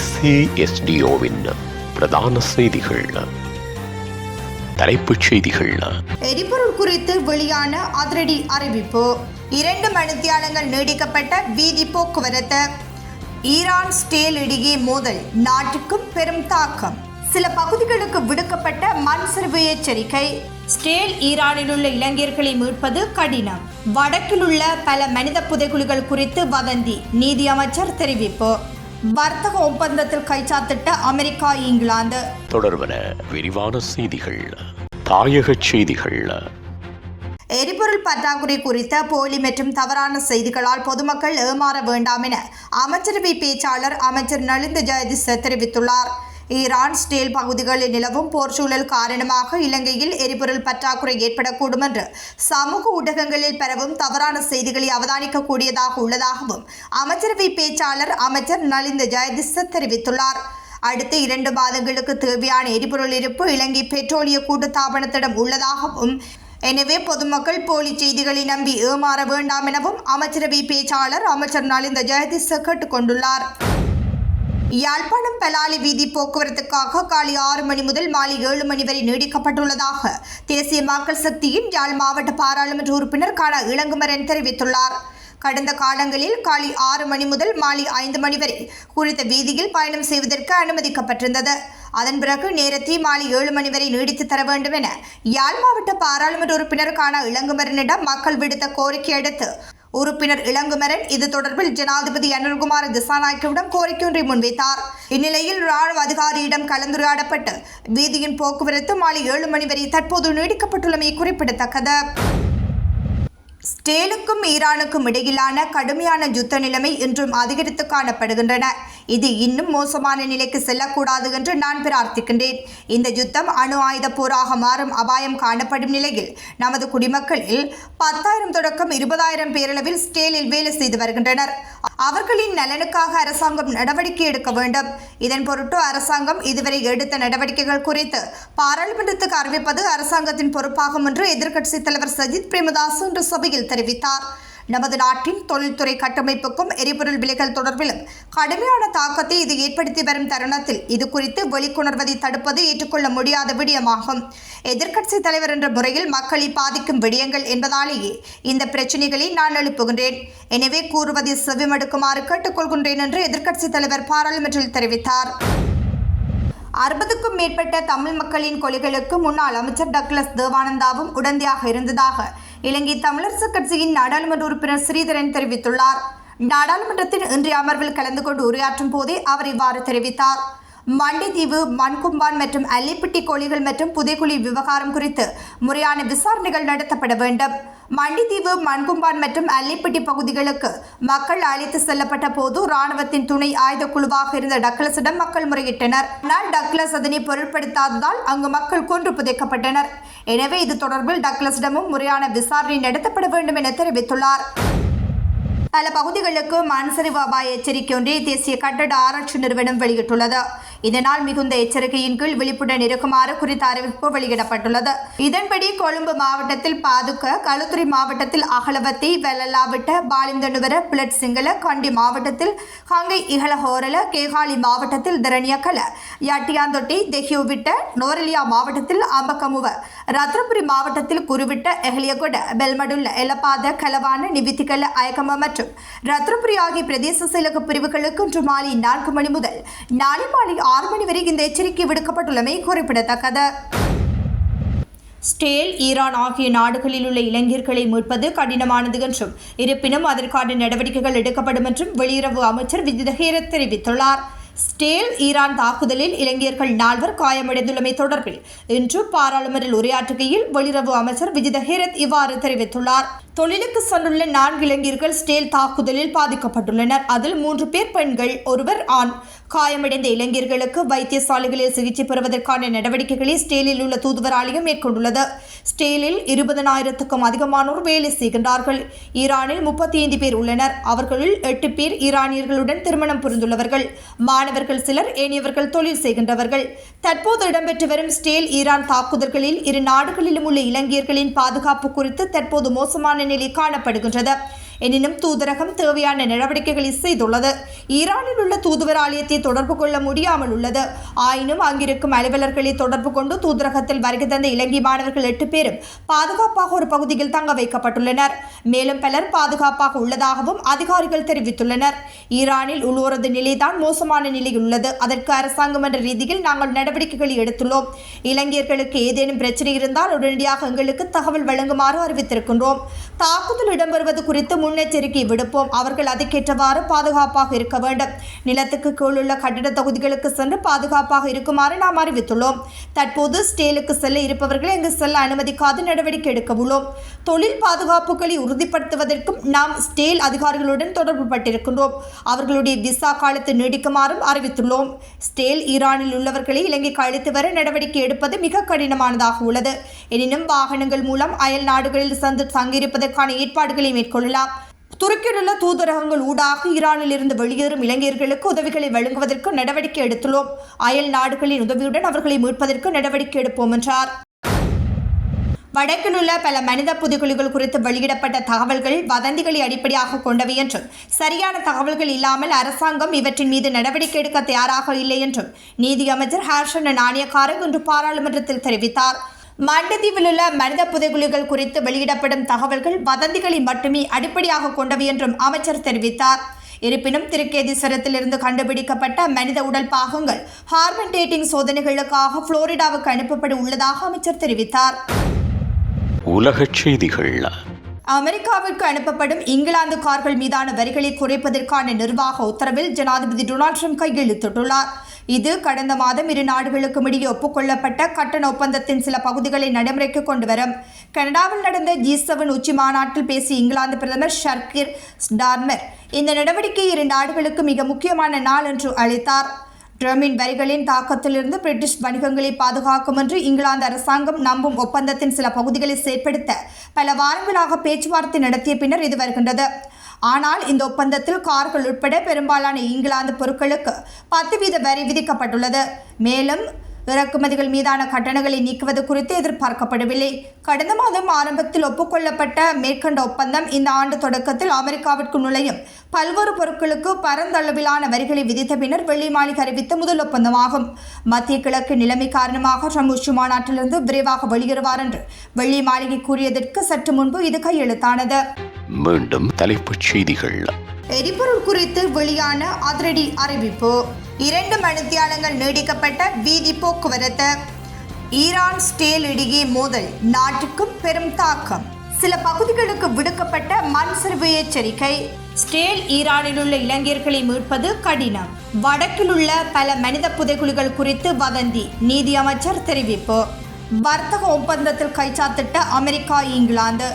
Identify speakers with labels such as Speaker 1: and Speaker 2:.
Speaker 1: SASDOவின் பிரதான செய்திகள். தலைப்புச் செய்திகள்.
Speaker 2: எரிபொருள் குறித்து வெளியான அதிரடி அறிவிப்பு. 2 மணித்தியாலங்கள் நீடிக்கப்பட்ட வீதி போக்குவரத்து. ஈரான் ஸ்டேல் இடையே மோதல், நாட்டுக்கும் பெரும் தாக்கம். சில பகுதிகளுக்கு விடுக்கப்பட்ட மண் சரிவு எச்சரிக்கை. ஸ்டேல் ஈரானில் உள்ள இளைஞர்களை மீட்பது கடினம். வடக்கில் உள்ள பல மனித புதைகுழிகள் குறித்து வதந்தி, நீதி அமைச்சர் தெரிவிப்பு. வர்த்தக ஒப்பந்தத்தில் கைச்சாத்திட்ட அமெரிக்கா, இங்கிலாந்து.
Speaker 1: தொடர்பன விரிவான செய்திகள். தாயக செய்திகள்.
Speaker 2: எரிபொருள் பற்றாக்குறை குறித்த போலி மற்றும் தவறான செய்திகளால் பொதுமக்கள் ஏமாற வேண்டாம் என அமைச்சரவை பேச்சாளர் அமைச்சர் நலிந்த ஜெயதிச தெரிவித்துள்ளார். ஈரான் ஸ்டேல் பகுதிகளில் நிலவும் போர் சூழல் காரணமாக இலங்கையில் எரிபொருள் பற்றாக்குறை ஏற்படக்கூடும் என்று சமூக ஊடகங்களில் பரவும் தவறான செய்திகளை அவதானிக்கக்கூடியதாக உள்ளதாகவும் அமைச்சரவை பேச்சாளர் அமைச்சர் நலிந்த ஜெயதிச தெரிவித்துள்ளார். அடுத்த 2 மாதங்களுக்கு தேவையான எரிபொருள் இருப்பு இலங்கை பெட்ரோலிய கூட்டுத்தாபனத்திடம் உள்ளதாகவும், எனவே பொதுமக்கள் போலி செய்திகளை நம்பி ஏமாற வேண்டாம் எனவும் அமைச்சரவை பேச்சாளர் அமைச்சர் நலிந்த ஜெயதிச கேட்டுக்கொண்டுள்ளார். யாழ்ப்பாணம் பலாலி வீதி போக்குவரத்துக்காக காலை 6 மணி முதல் மாலை 7 மணி வரை நீடிக்கப்பட்டுள்ளதாக தேசிய மக்கள் சக்தியின் யாழ் மாவட்ட பாராளுமன்ற உறுப்பினர் கானா இளங்குமரன் தெரிவித்துள்ளார். கடந்த காலங்களில் காலை 6 மணி முதல் மாலை 5 மணி வரை குறித்த வீதியில் பயணம் செய்வதற்கு அனுமதிக்கப்பட்டிருந்தது. அதன் பிறகு நேரத்தை மாலை 7 மணி வரை நீடித்து தர வேண்டும் என யாழ் மாவட்ட பாராளுமன்ற உறுப்பினர் கானா இளங்குமரனிடம் மக்கள் விடுத்த கோரிக்கை அடுத்து உறுப்பினர் இளங்குமரன் இது தொடர்பில் ஜனாதிபதி அனுர்குமார் திசாநாயக்கவிடம் கோரிக்கை ஒன்றை முன்வைத்தார். இந்நிலையில் ராணுவ அதிகாரியிடம் கலந்துரையாடப்பட்டு வீதியின் போக்குவரத்து மாலை 7 மணி வரை தற்போது நீடிக்கப்பட்டுள்ளமை குறிப்பிடத்தக்கது. ஸ்டேலுக்கும் ஈரானுக்கும் இடையிலான கடுமையான யுத்த நிலைமை இன்றும் அதிகரித்து காணப்படுகின்றன. இது இன்னும் மோசமான நிலைக்கு செல்லக்கூடாது என்று நான் பிரார்த்திக்கின்றேன். இந்த யுத்தம் அணு ஆயுத போராக மாறும் அபாயம் காணப்படும் நிலையில் நமது குடிமக்களில் 10,000 தொடக்கம் 20,000 பேரளவில் ஸ்டேலில் வேலை செய்து வருகின்றனர். அவர்களின் நலனுக்காக அரசாங்கம் நடவடிக்கை எடுக்க வேண்டும். இதன் பொருட்டு அரசாங்கம் இதுவரை எடுத்த நடவடிக்கைகள் குறித்து பாராளுமன்றத்துக்கு அறிவிப்பது அரசாங்கத்தின் பொறுப்பாகும் என்று எதிர்க்கட்சித் தலைவர் சஜித் பிரேமதாஸ் இன்று சபையில் தெரிவித்தார். நமது நாட்டின் தொழில்துறை கட்டமைப்புக்கும் எரிபொருள் விலைகள் தொடர்பிலும் கடுமையான தாக்கத்தை இது ஏற்படுத்தி வரும் தருணத்தில் இது குறித்து வெளிக்கொணர்வதை தடுப்பது ஏற்றுக்கொள்ள முடியாத விடயமாகும். எதிர்க்கட்சி தலைவர் என்ற முறையில் மக்களை பாதிக்கும் விடயங்கள் என்பதாலேயே இந்த பிரச்சினைகளை நான் எழுப்புகின்றேன். எனவே கூறுவதை செவிமடுக்குமாறு கேட்டுக்கொள்கின்றேன் என்று எதிர்க்கட்சி தலைவர் பாராளுமன்றத்தில் தெரிவித்தார். 60க்கும் மேற்பட்ட தமிழ் மக்களின் கொலைகளுக்கு முன்னாள் அமைச்சர் டக்ளஸ் தேவானந்தாவும் உடந்தையாக இருந்ததாக இலங்கை தமிழரசு கட்சியின் நாடாளுமன்ற உறுப்பினர் ஸ்ரீதரன் தெரிவித்துள்ளார். நாடாளுமன்றத்தின் இன்றைய அமர்வில் கலந்து கொண்டு உரையாற்றும் போதே அவர் இவ்வாறு தெரிவித்தார். மண்டிதீவு, மண்கும்பான் மற்றும் அல்லிப்பிட்டி கொலைகள் மற்றும் புதைக்குழி விவகாரம் குறித்து முறையான விசாரணைகள் நடத்தப்பட வேண்டும். மண்டிதீவு, மண்கும்பான் மற்றும் அல்லிப்பிட்டி பகுதிகளுக்கு மக்கள் அழைத்து செல்லப்பட்ட போது இராணுவத்தின் துணை ஆயுத குழுவாக இருந்த டக்ளஸிடம் மக்கள் முறையிட்டனர். ஆனால் டக்ளஸ் அதனை பொருட்படுத்தாததால் அங்கு மக்கள் கொன்று புதைக்கப்பட்டனர். எனவே இது தொடர்பில் டக்ளஸிடமும் முறையான விசாரணை நடத்தப்பட வேண்டும் என தெரிவித்துள்ளார். பல பகுதிகளுக்கு மண் சரிவு அபாய எச்சரிக்கை ஒன்றை தேசிய கட்டட ஆராய்ச்சி நிறுவனம் வெளியிட்டுள்ளது. இதனால் மிகுந்த எச்சரிக்கையின் கீழ் விழிப்புடன் இருக்குமாறு குறித்த அறிவிப்பு வெளியிடப்பட்டுள்ளது. இதன்படி கொழும்பு மாவட்டத்தில் பாதுக்க, களுத்துறை மாவட்டத்தில் அகலவத்தை, வெள்ளலாவிட்ட, பாலிந்தனுவர, பிளட் சிங்கள, கண்டி மாவட்டத்தில் கங்கை இகலஹோரல, கேகாலி மாவட்டத்தில் திரணியக்கல, யட்டியாந்தொட்டி, தெஹியோவிட்ட, நோரலியா மாவட்டத்தில் அம்பகமுவ, ரத்னபுரி மாவட்டத்தில் குருவிட்ட, எஹலியகொட, பெல்மடுல்ல, எலப்பாத, கலவான, நிவித்திகல, அயக்கம மற்றும் ரத்னபுரி ஆகிய பிரதேச செயலக பிரிவுகளுக்கு இன்று மாலை 4 மணி முதல் நாளை மாலை 6 மணி வரை இந்த எச்சரிக்கை விடுக்கப்பட்டுள்ளமை குறிப்பிடத்தக்கது. ஸ்டேல், ஈரான் ஆகிய நாடுகளில் உள்ள இளைஞர்களை மீட்பது கடினமானது என்றும், இருப்பினும் அதற்கான நடவடிக்கைகள் எடுக்கப்படும் என்றும் வெளியுறவு அமைச்சர் விஜித ஹேரத் தெரிவித்துள்ளார். ஸ்டேல் ஈரான் தாக்குதலில் இளைஞர்கள் 4 காயமடைந்துள்ளமை தொடர்பில் இன்று பாராளுமன்றில் உரையாற்றுகையில் வெளியுறவு அமைச்சர் விஜித ஹேரத் இவ்வாறு தெரிவித்துள்ளார். தொழிலுக்கு சென்றுள்ள 4 இளைஞர்கள் ஸ்டேல் தாக்குதலில் பாதிக்கப்பட்டுள்ளனர். அதில் 3 பேர் பெண்கள், 1 ஆண். காயமடைந்த இளைஞர்களுக்கு வைத்தியசாலைகளில் சிகிச்சை பெறுவதற்கான நடவடிக்கைகளை ஸ்டேலில் உள்ள தூதுவராலயம் மேற்கொண்டுள்ளது. ஸ்டேலில் 20,000க்கும் அதிகமானோர் வேலை செய்கின்றார்கள். ஈரானில் 35 பேர் உள்ளனர். அவர்களில் 8 பேர் ஈரானியர்களுடன் திருமணம் புரிந்துள்ளவர்கள். மாணவர்கள் சிலர், ஏனையவர்கள் தொழில் செய்கின்றவர்கள். தற்போது இடம்பெற்று வரும் ஸ்டேல் ஈரான் தாக்குதல்களில் இரு நாடுகளிலும் உள்ள இளைஞர்களின் பாதுகாப்பு குறித்து தற்போது மோசமான நிலை காணப்படுகின்றது. எனினும் தூதரகம் தேவையான நடவடிக்கைகளை செய்துள்ளது. ஈரானில் உள்ள தூதுவர் ஆலயத்தை தொடர்பு கொள்ள முடியாமல் உள்ளது. ஆயினும் அங்கிருக்கும் அலுவலர்களை தொடர்பு கொண்டு தூதரகத்தில் வருகை தந்த இலங்கை மாணவர்கள் 8 பேரும் பாதுகாப்பாக ஒரு பகுதியில் தங்க வைக்கப்பட்டுள்ளனர். மேலும் பலர் பாதுகாப்பாக உள்ளதாகவும் அதிகாரிகள் தெரிவித்துள்ளனர். ஈரானில் உள்ளூரது நிலைதான் மோசமான நிலையில் உள்ளது. அதற்கு அரசாங்கம் என்ற ரீதியில் நாங்கள் நடவடிக்கைகளை எடுத்துள்ளோம். இலங்கையர்களுக்கு ஏதேனும் பிரச்சனை இருந்தால் உடனடியாக எங்களுக்கு தகவல் வழங்குமாறு அறிவித்திருக்கின்றோம். தாக்குதல் இடம்பெறுவது குறித்து முன்னெச்சரிக்கை விடுப்போம். அவர்கள் அதற்கேற்றவாறு பாதுகாப்பாக இருக்க வேண்டும். நிலத்துக்கு கீழுள்ள கட்டிட தொகுதிகளுக்கு சென்று பாதுகாப்பாக இருக்குமாறு நாம் அறிவித்துள்ளோம். தற்போது ஸ்டேலுக்கு செல்ல இருப்பவர்களை இங்கு செல்ல அனுமதிக்காது நடவடிக்கை எடுக்க உள்ளோம். தொழில் பாதுகாப்புகளை உறுதிப்படுத்துவதற்கும் நாம் ஸ்டேல் அதிகாரிகளுடன் தொடர்பு பட்டிருக்கின்றோம். அவர்களுடைய விசா காலத்தை நீடிக்குமாறும் அறிவித்துள்ளோம். ஸ்டேல் ஈரானில் உள்ளவர்களை இலங்கைக்கு அழைத்து வர நடவடிக்கை எடுப்பது மிக கடினமானதாக உள்ளது. எனினும் வாகனங்கள் மூலம் அயல் நாடுகளில் சென்று தங்கியிருப்பதற்கான ஏற்பாடுகளை மேற்கொள்ளலாம். துருக்கியில் உள்ள தூதரகங்கள் ஊடாக ஈரானில் இருந்து வெளியேறும் இலங்கையர்களுக்கு உதவிகளை வழங்குவதற்கு நடவடிக்கை எடுத்துள்ளோம். அயல் நாடுகளின் உதவியுடன் அவர்களை மீட்பதற்கு நடவடிக்கை எடுப்போம் என்றார். வடக்கில் உள்ள பல மனித புதைகுழிகள் குறித்து வெளியிடப்பட்ட தகவல்கள் வதந்திகளை அடிப்படையாக கொண்டவை என்றும் சரியான தகவல்கள் இல்லாமல் அரசாங்கம் இவற்றின் மீது நடவடிக்கை எடுக்க தயாராக இல்லை என்றும் நீதி அமைச்சர் ஹர்ஷன நாணயக்காரர் இன்று பாராளுமன்றத்தில் தெரிவித்தார். மண்டதீவில் உள்ள மனித புதைகுழிகள் குறித்து வெளியிடப்படும் தகவல்கள் வதந்திகளை மட்டுமே அடிப்படையாக கொண்டவை என்றும் அமைச்சர் தெரிவித்தார். இருப்பினும் திருக்கேதீஸ்வரத்திலிருந்து கண்டுபிடிக்கப்பட்ட மனித உடல் பாகங்கள் ஹார்மன் டேட்டிங் சோதனைகளுக்காக புளோரிடாவுக்கு அனுப்பப்பட உள்ளதாக அமைச்சர் தெரிவித்தார்.
Speaker 1: உலகச் செய்திகள்.
Speaker 2: அமெரிக்காவிற்கு அனுப்பப்படும் இங்கிலாந்து கார்கள் மீதான வரிகளை குறைப்பதற்கான நிர்வாக உத்தரவில் ஜனாதிபதி டொனால்ட் ட்ரம்ப் கையெழுத்திட்டுள்ளார். இது கடந்த மாதம் இரு நாடுகளுக்கும் இடையே ஒப்புக்கொள்ளப்பட்ட கட்டண ஒப்பந்தத்தின் சில பகுதிகளை நடைமுறைக்கு கொண்டு வரும். கனடாவில் நடந்த G7 உச்சி மாநாட்டில் பேசிய இங்கிலாந்து பிரதமர் ஷர்கீர் ஸ்டார்மர் இந்த நடவடிக்கை இரு நாடுகளுக்கு மிக முக்கியமான நாள் என்று அழைத்தார். ட்ரம்பின் வரிகளின் தாக்கத்திலிருந்து பிரிட்டிஷ் வணிகங்களை பாதுகாக்கும் என்று இங்கிலாந்து அரசாங்கம் நம்பும் ஒப்பந்தத்தின் சில பகுதிகளை செயற்படுத்த பல வாரங்களாக பேச்சுவார்த்தை நடத்திய பின்னர் இது வருகின்றது. ஆனால் இந்த ஒப்பந்தத்தில் கார்கள் உட்பட பெரும்பாலான இங்கிலாந்து பொருட்களுக்கு 10% வரி விதிக்கப்பட்டுள்ளது. மேலும் இறக்குமதிகள் மீதான கட்டணங்களை நீக்குவது குறித்து எதிர்பார்க்கப்படவில்லை. கடந்த மாதம் ஆரம்பத்தில் ஒப்புக்கொள்ளப்பட்ட மேற்கண்ட ஒப்பந்தம் இந்த ஆண்டு தொடக்கத்தில் அமெரிக்காவிற்கு நுழையும் பல்வேறு பொருட்களுக்கு பரந்தளவிலான வரிகளை விதித்த பின்னர் வெள்ளை மாளிகை அறிவித்த முதல் ஒப்பந்தமாகும். மத்திய கிழக்கு நிலைமை காரணமாக ட்ரம்ப் உச்சி மாநாட்டிலிருந்து விரைவாக வெளியேறுவார் என்று வெள்ளை மாளிகை கூறியதற்கு சற்று முன்பு இது கையெழுத்தானது.
Speaker 1: மீண்டும் தலைப்புச் செய்திகள்.
Speaker 2: எரிபொருள் குறித்து வெளியான அதிரடி அறிவிப்பு. 2 மணித்தியாலங்கள் நீடிக்கப்பட்ட வீதி போக்குவரத்து. ஈரான் ஸ்டேல் இடையே மோதல் நாட்டுக்கும் பெரும் தாக்கம். சில பகுதிகளுக்கு விடுக்கப்பட்ட மண் சரிவு எச்சரிக்கை. ஸ்டேல் ஈரானில் உள்ள இலங்கையர்களை மீட்பது கடினம். வடக்கில் உள்ள பல மனித புதைகுழிகள் குறித்து வதந்தி. நீதி அமைச்சர் தெரிவிப்பு. வர்த்தக ஒப்பந்தத்தில் கைச்சாத்திட்ட அமெரிக்கா இங்கிலாந்து.